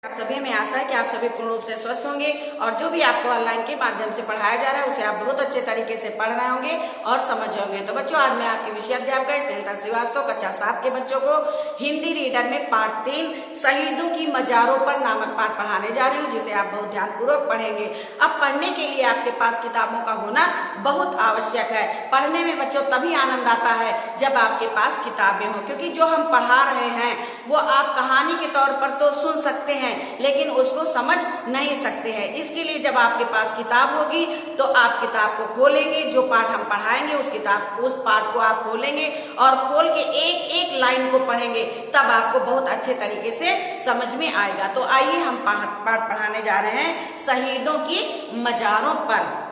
आप सभी में आशा है कि आप सभी पूर्ण रूप से स्वस्थ होंगे और जो भी आपको ऑनलाइन के माध्यम से पढ़ाया जा रहा है उसे आप बहुत अच्छे तरीके से पढ़ रहे होंगे और समझ होंगे। तो बच्चों, आज मैं आपकी विषय अध्यापिका स्नेहलता श्रीवास्तव कक्षा 7 के बच्चों को हिंदी रीडर में पाठ 3 शहीदों की मजारों पर नामक पाठ पढ़ाने जा रही हूँ, जिसे आप बहुत ध्यानपूर्वक पढ़ेंगे। अब पढ़ने के लिए आपके पास किताबों का होना बहुत आवश्यक है। पढ़ने में बच्चों तभी आनंद आता है जब आपके पास किताबें हो, क्योंकि जो हम पढ़ा रहे हैं वो आप कहानी के तौर पर तो सुन सकते हैं लेकिन उसको समझ नहीं सकते हैं। इसके लिए जब आपके पास किताब होगी तो आप किताब को खोलेंगे, जो पाठ हम पढ़ाएंगे उस पाठ को आप खोलेंगे और खोल के एक एक लाइन को पढ़ेंगे, तब आपको बहुत अच्छे तरीके से समझ में आएगा। तो आइए हम पाठ पढ़ाने जा रहे हैं शहीदों की मजारों पर।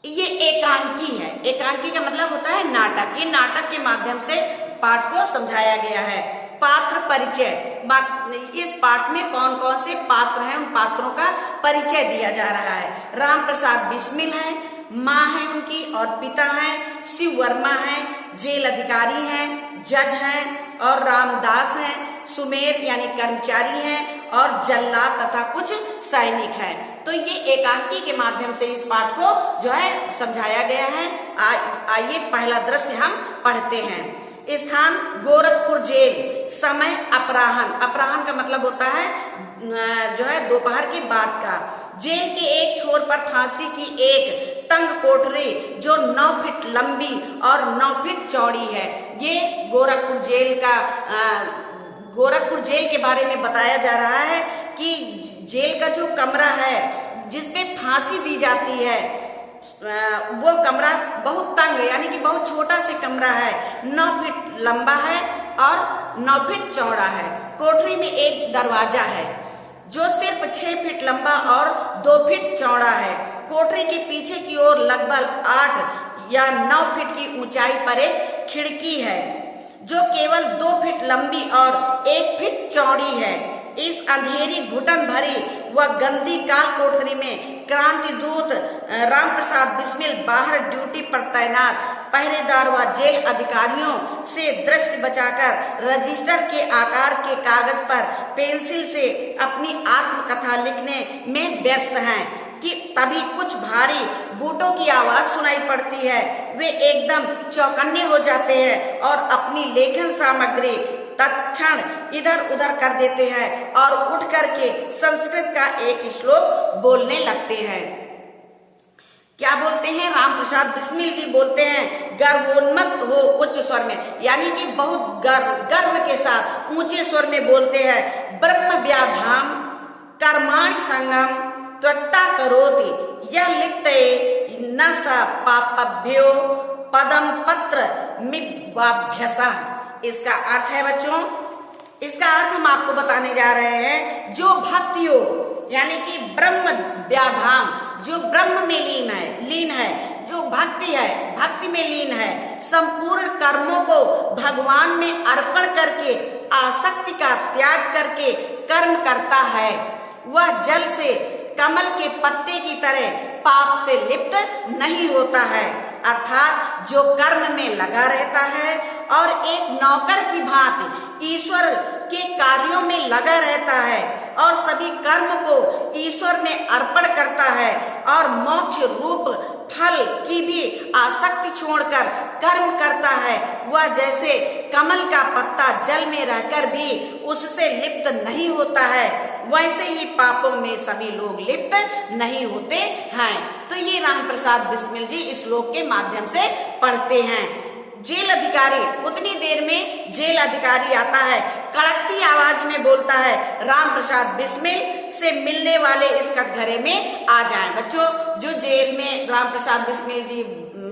ये एकांकी है। एकांकी का मतलब होता है नाटक। ये नाटक के माध्यम से पाठ को समझाया गया है। पात्र परिचय, इस पाठ में कौन कौन से पात्र हैं उन पात्रों का परिचय दिया जा रहा है। राम प्रसाद बिस्मिल है, माँ है उनकी और पिता हैं, शिव वर्मा है, जेल अधिकारी हैं, जज हैं और रामदास हैं, सुमेर यानी कर्मचारी हैं और जल्लाद तथा कुछ सैनिक हैं। तो ये एकांकी के माध्यम से इस पाठ को जो है समझाया गया है। आइए पहला दृश्य हम पढ़ते हैं। स्थान गोरखपुर जेल, समय अपराह्न। अपराह्न का मतलब होता है जो है दोपहर के बाद का। जेल के एक छोर पर फांसी की एक तंग कोठरी जो 9 फीट लंबी और 9 फीट चौड़ी है। ये गोरखपुर जेल के बारे में बताया जा रहा है कि जेल का जो कमरा है जिसपे फांसी दी जाती है वो कमरा बहुत तंग है, यानी कि बहुत छोटा सा कमरा है, 9 फीट लंबा है और 9 फीट चौड़ा है। कोठरी में एक दरवाजा है जो सिर्फ 6 फीट लंबा और 2 फीट चौड़ा है। कोठरी के पीछे की ओर लगभग 8 या 9 फीट की ऊंचाई पर एक खिड़की है जो केवल 2 फीट लंबी और 1 फीट चौड़ी है। इस अंधेरी घुटन भरी व गंदी काल कोठरी में क्रांति दूत राम प्रसाद बिस्मिल बाहर ड्यूटी पर तैनात पहरेदार व जेल अधिकारियों से दृष्टि बचाकर रजिस्टर के आकार के कागज पर पेंसिल से अपनी आत्मकथा लिखने में व्यस्त हैं कि तभी कुछ भारी बूटों की आवाज सुनाई पड़ती है। वे एकदम चौकन्ने हो जाते हैं और अपनी लेखन सामग्री तत्क्षण इधर उधर कर देते हैं और उठ करके संस्कृत का एक श्लोक बोलने लगते हैं। क्या बोलते हैं? राम प्रसाद बिस्मिल जी बोलते हैं, गर्वोन्मत्त हो उच्च स्वर में, यानी कि बहुत गर्व के साथ ऊंचे स्वर में बोलते हैं। ब्रह्म व्याधाम कर्माणि संगम त्वट्टा करोति यह लिप्ते न स पापभ्यो पदम पत्र मिवाभ्यसः। इसका अर्थ है बच्चों, इसका अर्थ हम आपको बताने जा रहे हैं। जो भक्ति योग यानी कि ब्रह्म व्याधाम, जो ब्रह्म में लीन है, जो भक्ति है, भक्ति में लीन है, संपूर्ण कर्मों को भगवान में अर्पण करके आसक्ति का त्याग करके कर्म करता है, वह जल से कमल के पत्ते की तरह पाप से लिप्त नहीं होता है। अर्थात जो कर्म में लगा रहता है और एक नौकर की भांति ईश्वर के कार्यों में लगा रहता है और सभी कर्म को ईश्वर में अर्पण करता है और मोक्ष रूप फल की भी आसक्ति छोड़कर कर्म करता है, वह जैसे कमल का पत्ता जल में रहकर भी उससे लिप्त नहीं होता है, वैसे ही पापों में सभी लोग लिप्त नहीं होते हैं। तो ये राम प्रसाद बिस्मिल जी इस श्लोक के माध्यम से पढ़ते हैं। जेल अधिकारी, उतनी देर में जेल अधिकारी आता है, कड़कती आवाज में बोलता है, राम प्रसाद बिस्मिल से मिलने वाले इस कटघरे में आ जाएं। बच्चों, जो जेल में राम प्रसाद बिस्मिल जी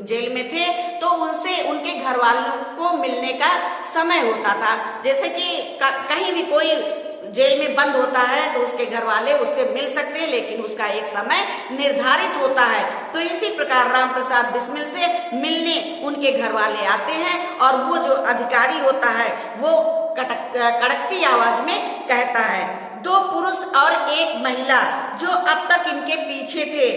जेल में थे तो उनसे उनके घर वालों को मिलने का समय होता था। जैसे कि कहीं भी कोई जेल में बंद होता है तो उसके घर वाले उससे मिल सकते हैं, लेकिन उसका एक समय निर्धारित होता है। तो इसी प्रकार राम प्रसाद बिस्मिल से मिलने उनके घर वाले आते हैं और वो जो अधिकारी होता है वो कड़कती आवाज में कहता है, 2 पुरुष और 1 महिला जो अब तक इनके पीछे थे,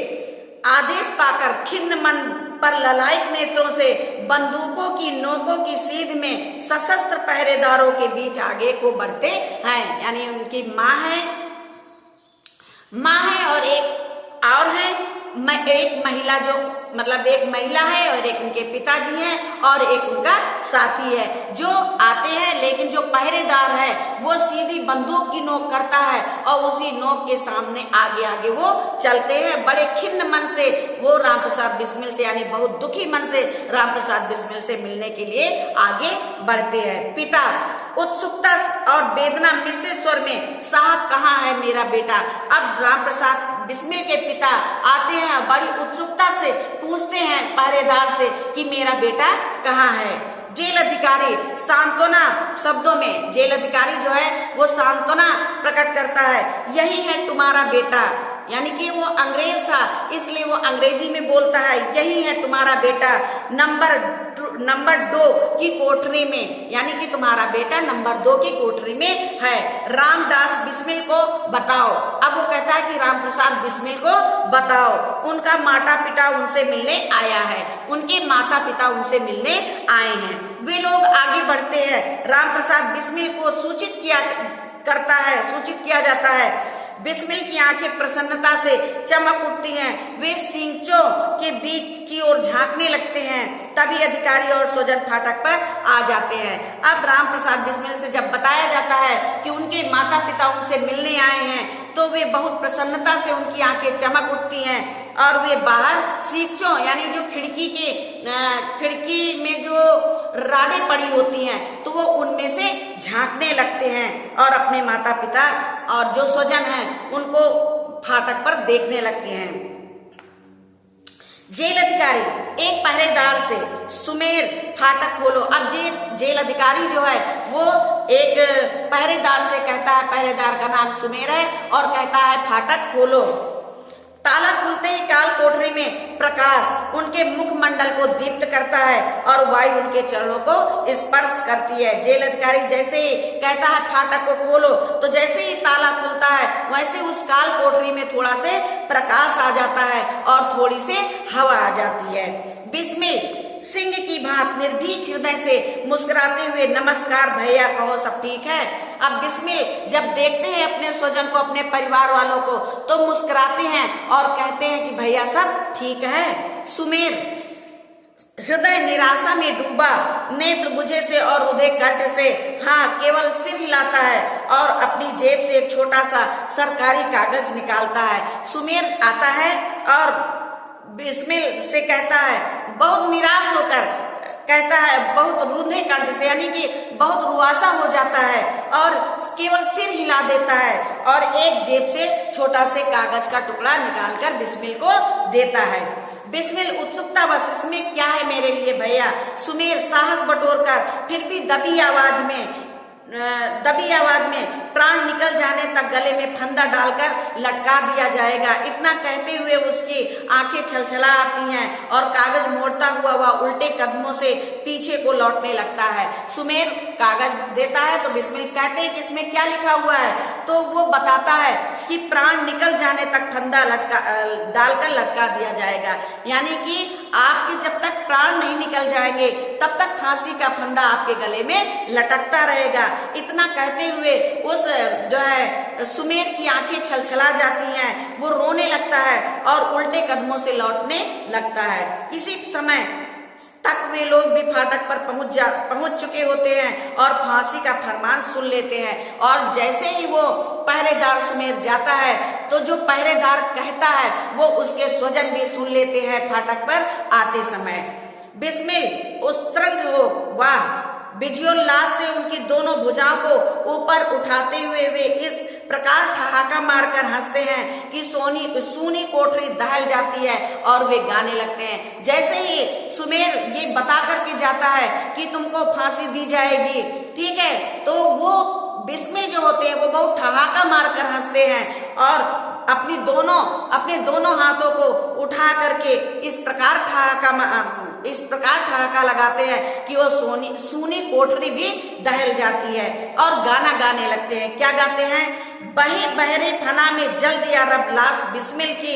आदेश पाकर खिन्न मन पर ललायत नेत्रों से बंदूकों की नोकों की सीध में सशस्त्र पहरेदारों के बीच आगे को बढ़ते हैं। यानी उनकी माँ है माँ है और एक महिला, जो मतलब एक महिला है और एक उनके पिताजी हैं और एक उनका साथी है जो आते हैं। लेकिन जो पहरेदार है वो सीधी बंदूक की नोक करता है और उसी नोक के सामने आगे आगे वो चलते हैं। बड़े खिन्न मन से वो रामप्रसाद बिस्मिल से, यानी बहुत दुखी मन से रामप्रसाद बिस्मिल से मिलने के लिए आगे बढ़ते हैं। पिता उत्सुकता और वेदना मिश्रित स्वर में, साहब कहाँ है मेरा बेटा? अब रामप्रसाद बिस्मिल के पिता आते हैं, बड़ी उत्सुकता से पूछते हैं पहरेदार से कि मेरा बेटा कहाँ है। जेल अधिकारी सांत्वना शब्दों में, जेल अधिकारी जो है वो सांत्वना प्रकट करता है, यही है तुम्हारा बेटा। यानी कि वो अंग्रेज था इसलिए वो अंग्रेजी में बोलता है, यही है तुम्हारा बेटा नंबर 2 की कोठरी में, यानी कि तुम्हारा बेटा नंबर 2 की कोठरी में है। रामदास बिस्मिल को बताओ। अब वो कहता है कि रामप्रसाद बिस्मिल को बताओ, उनका माता पिता उनसे मिलने आया है, उनके माता पिता उनसे मिलने आए हैं। वे लोग आगे बढ़ते हैं। रामप्रसाद बिस्मिल को सूचित किया जाता है। बिस्मिल की आंखें प्रसन्नता से चमक उठती हैं, वे सींचों के बीच की ओर झांकने लगते हैं। तभी अधिकारी और स्वजन फाटक पर आ जाते हैं। अब रामप्रसाद बिस्मिल से जब बताया जाता है कि उनके माता पिता उनसे मिलने आए हैं तो वे बहुत प्रसन्नता से, उनकी आंखें चमक उठती हैं और वे बाहर सींचों, यानी जो खिड़की में जो राडें पड़ी होती हैं तो वो उनमें से झांकने लगते हैं और अपने माता पिता और जो स्वजन हैं उनको फाटक पर देखने लगते हैं। जेल अधिकारी एक पहरेदार से, सुमेर फाटक खोलो। अब जेल अधिकारी जो है वो एक पहरेदार से कहता है, पहरेदार का नाम सुमेर है, और कहता है फाटक खोलो। ताला खुलते ही काल कोठरी में प्रकाश उनके मुखमंडल को दीप्त करता है और वायु उनके चरणों को स्पर्श करती है। जेल अधिकारी जैसे ही कहता है फाटक को खोलो तो जैसे ही ताला खुलता है वैसे उस काल कोठरी में थोड़ा से प्रकाश आ जाता है और थोड़ी से हवा आ जाती है। बिस्मिल सिंह की भांति निर्भीक हृदय से मुस्कुराते हुए, नमस्कार भैया, कहो सब ठीक है। अब बिस्मिल जब देखते हैं अपने स्वजन को, अपने परिवार वालों को, तो मुस्कुराते हैं और कहते हैं कि भैया सब ठीक है। सुमेर हृदय निराशा में डूबा, नेत्र बुझे से और उदय कंठ से हाँ केवल सिर हिलाता है और अपनी जेब से एक छोटा सा सरकारी कागज निकालता है। सुमेर आता है और बिस्मिल से कहता है, बहुत निराश होकर कहता है, बहुत रुंधे कंठ से, यानी कि बहुत रुआसा हो जाता है और केवल सिर हिला देता है और एक जेब से छोटा से कागज का टुकड़ा निकालकर बिस्मिल को देता है। बिस्मिल उत्सुकता बस, इसमें क्या है मेरे लिए भैया? सुमेर साहस बटोरकर फिर भी दबी आवाज में प्राण निकल जाने तक गले में फंदा डालकर लटका दिया जाएगा, इतना कहते हुए उसकी आंखें छलछला आती हैं और कागज मोड़ता हुआ वह उल्टे कदमों से पीछे को लौटने लगता है। सुमेर कागज देता है तो बिस्मिल कहते हैं कि इसमें क्या लिखा हुआ है, तो वो बताता है कि प्राण निकल जाने तक फंदा डालकर लटका दिया जाएगा, यानी कि आपके जब तक प्राण नहीं निकल जाएंगे तब तक फांसी का फंदा आपके गले में लटकता रहेगा। इतना कहते हुए उस जो है सुमेर की आंखें छलछला जाती हैं, वो रोने लगता है और उल्टे कदमों से लौटने लगता है। इसी समय तक वे लोग भी फाटक पर पहुंच चुके होते हैं और फांसी का फरमान सुन लेते हैं। और जैसे ही वो पहरेदार सुमेर जाता है तो जो पहरेदार कहता है वो उसके स्वजन भी सुन लेते हैं फाटक पर आते समय। बिस्मिल उस्तंग हो, वाह! बिजयोल्लास से उनकी दोनों भुजाओं को ऊपर उठाते हुए वे इस प्रकार ठहाका मारकर हंसते हैं कि सूनी कोठरी दहल जाती है और वे गाने लगते हैं। जैसे ही सुमेर ये बता करके जाता है कि तुमको फांसी दी जाएगी, ठीक है, तो वो बिस्मिल जो होते हैं वो बहुत ठहाका मारकर हंसते हैं और अपने दोनों हाथों को उठा करके इस प्रकार ठहाका लगाते हैं कि वो सूनी कोठरी भी दहल जाती है और गाना गाने लगते हैं। क्या गाते हैं? बहे बहरे फना में जल दिया रब लाश बिस्मिल की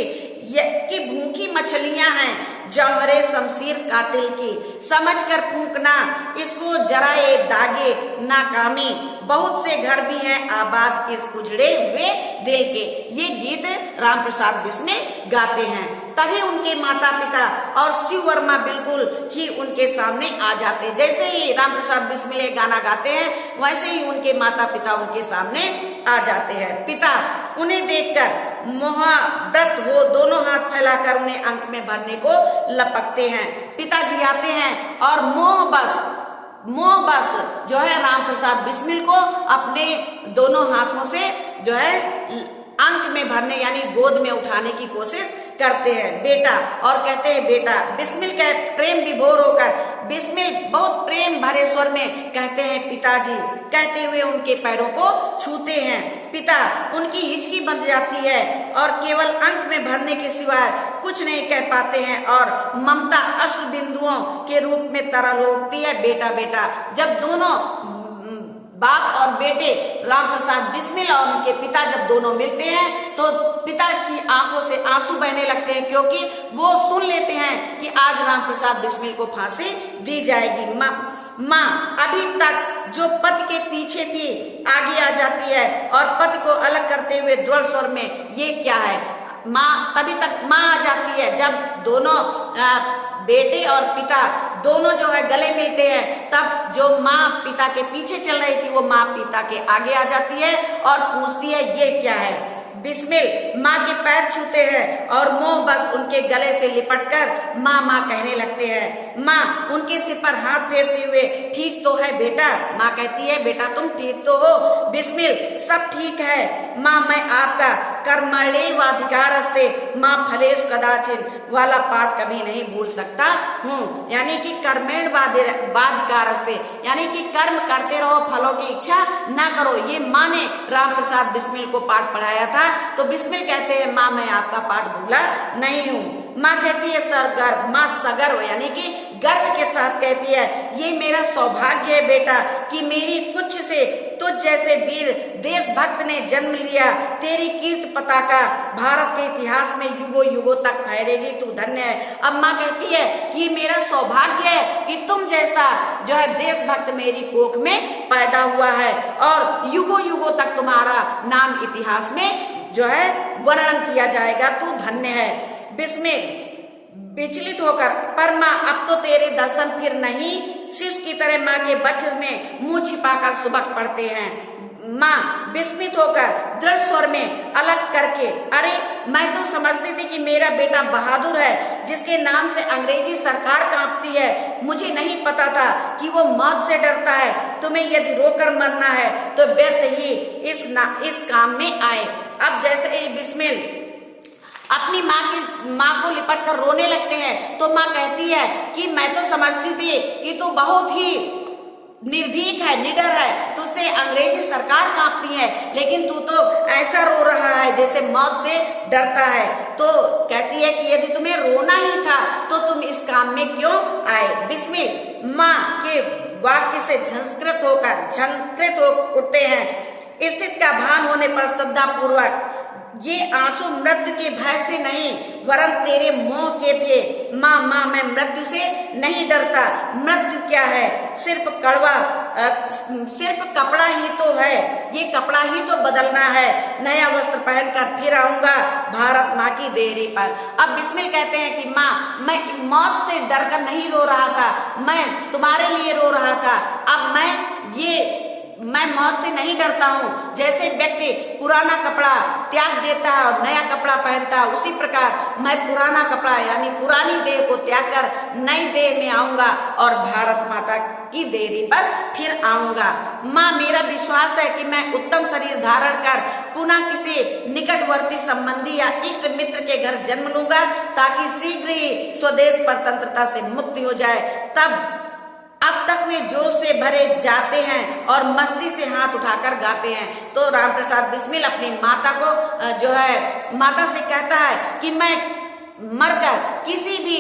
भूखी मछलियां हैं, जौहरे शमशीर कातिल की, समझकर फूंकना इसको जरा ये दागे नाकामी, बहुत से घर भी हैं आबाद इस उजड़े हुए दिल के। ये गीत राम प्रसाद बिस्मिल गाते हैं। तभी उनके माता पिता और शिव वर्मा बिल्कुल ही उनके सामने आ जाते। जैसे ही राम प्रसाद बिस्मिल ये गाना गाते हैं वैसे ही उनके माता पिता उनके सामने आ जाते हैं। पिता उन्हें देखकर मोहाव्रत हो दोनों हाथ फैलाकर उन्हें अंक में भरने को लपकते हैं। पिताजी आते हैं और मोह बस जो है राम प्रसाद बिस्मिल को अपने दोनों हाथों से जो है अंक में भरने यानी गोद में उठाने की कोशिश करते हैं बेटा, और कहते हैं बेटा। बिस्मिल का प्रेम विभोर होकर बिस्मिल बहुत प्रेम भरे स्वर में कहते हैं पिताजी, कहते हुए उनके पैरों को छूते हैं। पिता उनकी हिचकी बंध जाती है और केवल अंक में भरने के सिवाय कुछ नहीं कह पाते हैं और ममता अश्रु बिंदुओं के रूप में तरल उठती है। बेटा बेटा, जब दोनों बाप और बेटे राम प्रसाद बिस्मिल और उनके पिता जब दोनों मिलते हैं तो पिता की आंखों से आंसू बहने लगते हैं, क्योंकि वो सुन लेते हैं कि आज राम प्रसाद बिस्मिल को फांसी दी जाएगी। माँ अभी तक जो पति के पीछे थी आगे आ जाती है और पति को अलग करते हुए दृढ़ स्वर में ये क्या है। माँ तभी तक माँ आ जाती है जब दोनों बेटे और पिता दोनों जो है गले मिलते हैं, तब जो माँ पिता के पीछे चल रही थी वो माँ पिता के आगे आ जाती है और पूछती है ये क्या है। बिस्मिल माँ के पैर छूते हैं और मोह बस उनके गले से लिपटकर माँ माँ कहने लगते हैं। माँ उनके सिर पर हाथ फेरते हुए ठीक तो है बेटा। माँ कहती है बेटा तुम ठीक तो हो। बिस्मिल सब ठीक है माँ, मैं आपका कर्मण्येवाधिकारस्ते माँ फलेषु कदाचिन वाला पाठ कभी नहीं भूल सकता हूँ। यानी कि कर्मण्येवाधिकारस्ते यानी कि कर्म करते रहो, फलों की इच्छा ना करो। ये माँ ने राम प्रसाद बिस्मिल को पाठ पढ़ाया था। तो बिस्मिल कहते हैं माँ मैं आपका पाठ भूला नहीं हूँ। माँ कहती है सरगर्व, माँ सगर्व यानी कि गर्व के साथ कहती है ये मेरा सौभाग्य है बेटा कि मेरी कुछ से तुझ जैसे वीर देशभक्त ने जन्म लिया। तेरी कीर्ति पताका भारत के इतिहास में युगों युगों तक फहरेगी, तू धन्य है। अब माँ कहती है कि मेरा सौभाग्य है कि तुम जैसा जो है देशभक्त मेरी कोख में पैदा हुआ है और युगों युगों तक तुम्हारा नाम इतिहास में जो है वर्णन किया जाएगा, तू धन्य है। बिस्मिल विचलित होकर पर माँ अब तो तेरे दर्शन फिर नहीं। शिशु की तरह माँ के बचन में मुंह छिपाकर सुबक पड़ते हैं। माँ विस्मित होकर दृढ़ स्वर में अलग करके अरे मैं तो समझती थी कि मेरा बेटा बहादुर है जिसके नाम से अंग्रेजी सरकार कांपती है। मुझे नहीं पता था कि वो मौत से डरता है। तुम्हें यदि रोकर मरना है तो व्यर्थ ही इस काम में आए। अब जैसे ही बिस्मिल अपनी माँ को लिपट कर रोने लगते हैं तो माँ कहती है कि मैं तो समझती थी कि तू बहुत ही निर्भीक है, निडर है, तुझसे अंग्रेजी सरकार कांपती है, लेकिन तू तो ऐसा रो रहा है जैसे मौत से डरता है। तो कहती है कि यदि तुम्हें रोना ही था तो तुम इस काम में क्यों आए। बिस्मिल माँ के वाक्य से झंकृत हो उठते हैं। स्थिति का भान होने पर श्रद्धा पूर्वक ये आंसू मृत्यु के भय से नहीं वरन तेरे मोह के थे। माँ मैं मृत्यु से नहीं डरता। मृत्यु क्या है, सिर्फ कपड़ा ही तो है। ये कपड़ा ही तो बदलना है। नया वस्त्र पहनकर फिर आऊंगा भारत माँ की देरी पर। अब बिस्मिल कहते हैं कि माँ मैं मौत से डरकर नहीं रो रहा था, मैं तुम्हारे लिए रो रहा था। अब मैं मौत से नहीं डरता हूँ। जैसे व्यक्ति पुराना कपड़ा त्याग देता है और नया कपड़ा पहनता है, उसी प्रकार मैं पुराना कपड़ा यानी पुरानी देह को त्याग कर नई देह में आऊंगा और भारत माता की देरी पर फिर आऊंगा। माँ मेरा विश्वास है कि मैं उत्तम शरीर धारण कर पुनः किसी निकटवर्ती संबंधी या इष्ट मित्र के घर जन्म लूंगा ताकि शीघ्र ही स्वदेश परतंत्रता से मुक्ति हो जाए। अब तक वे जोश से भरे जाते हैं और मस्ती से हाथ उठाकर गाते हैं। तो राम प्रसाद बिस्मिल अपनी माता को जो है माता से कहता है कि मैं मरकर किसी भी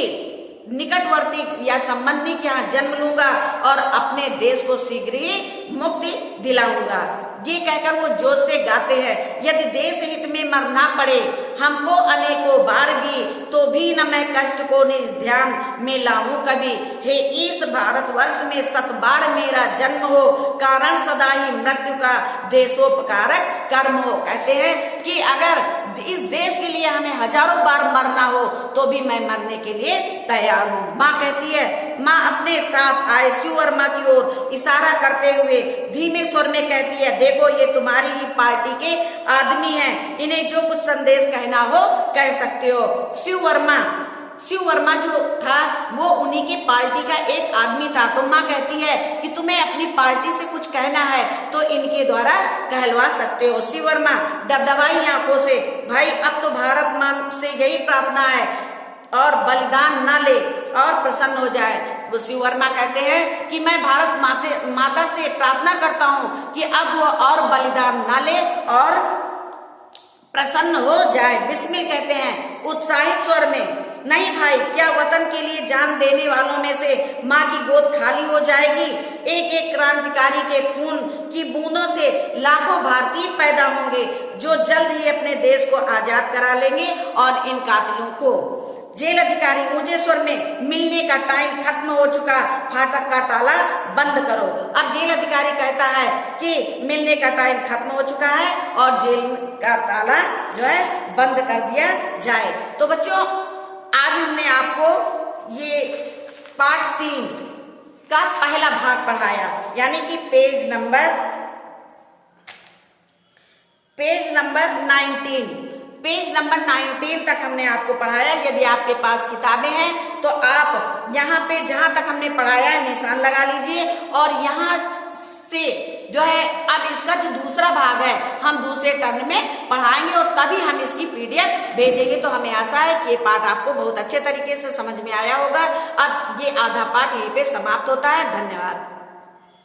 निकटवर्ती या संबंधी के यहाँ जन्म लूंगा और अपने देश को शीघ्र ही मुक्ति दिलाऊंगा। ये कहकर वो जोश से गाते हैं, यदि देश हित में मरना पड़े हमको अनेकों बार भी, तो भी न मैं कष्ट को निज ध्यान में लाऊं कभी। हे इस भारतवर्ष में 7 बार मेरा जन्म हो, कारण सदा ही मृत्यु का देशोपकारक कर्म हो। कहते हैं कि अगर इस देश के लिए हमें हजारों बार मरना हो तो भी मैं मरने के लिए तैयार हूँ। माँ कहती है, माँ अपने साथ आए शिव वर्मा की ओर इशारा करते हुए धीमे स्वर में कहती है, देखो ये तुम्हारी ही पार्टी के आदमी हैं, इन्हें जो कुछ संदेश कहना हो कह सकते हो। शिव वर्मा जो था वो उन्हीं की पार्टी का एक आदमी था। तो माँ कहती है कि तुम्हें अपनी पार्टी से कुछ कहना है तो इनके द्वारा कहलवा सकते हो। शिव वर्मा डबडबाई आंखों से, भाई अब तो भारत माँ से यही प्रार्थना है और बलिदान न ले और प्रसन्न हो जाए। वो शिव वर्मा कहते हैं कि मैं भारत माता से प्रार्थना करता हूँ कि अब वो और बलिदान न ले और प्रसन्न हो जाए। बिस्मिल कहते हैं उत्साहित स्वर में, नहीं भाई, क्या वतन के लिए जान देने वालों में से माँ की गोद खाली हो जाएगी? एक एक क्रांतिकारी के खून की बूंदों से लाखों भारतीय पैदा होंगे जो जल्द ही अपने देश को आजाद करा लेंगे और इन कातिलों को। जेल अधिकारी ऊंचे स्वर में, मिलने का टाइम खत्म हो चुका, फाटक का ताला बंद करो। अब जेल अधिकारी कहता है कि मिलने का टाइम खत्म हो चुका है और जेल का ताला जो है बंद कर दिया जाए। तो बच्चों, आज हमने आपको ये पार्ट 3 का पहला भाग पढ़ाया, यानी कि पेज नंबर 19 तक हमने आपको पढ़ाया। यदि आपके पास किताबें हैं तो आप यहाँ पे जहां तक हमने पढ़ाया है निशान लगा लीजिए और यहाँ से जो है अब इसका जो दूसरा भाग है हम दूसरे टर्न में पढ़ाएंगे और तभी हम इसकी PDF भेजेंगे। तो हमें आशा है कि ये पाठ आपको बहुत अच्छे तरीके से समझ में आया होगा। अब ये आधा पाठ यहीं पे समाप्त होता है। धन्यवाद।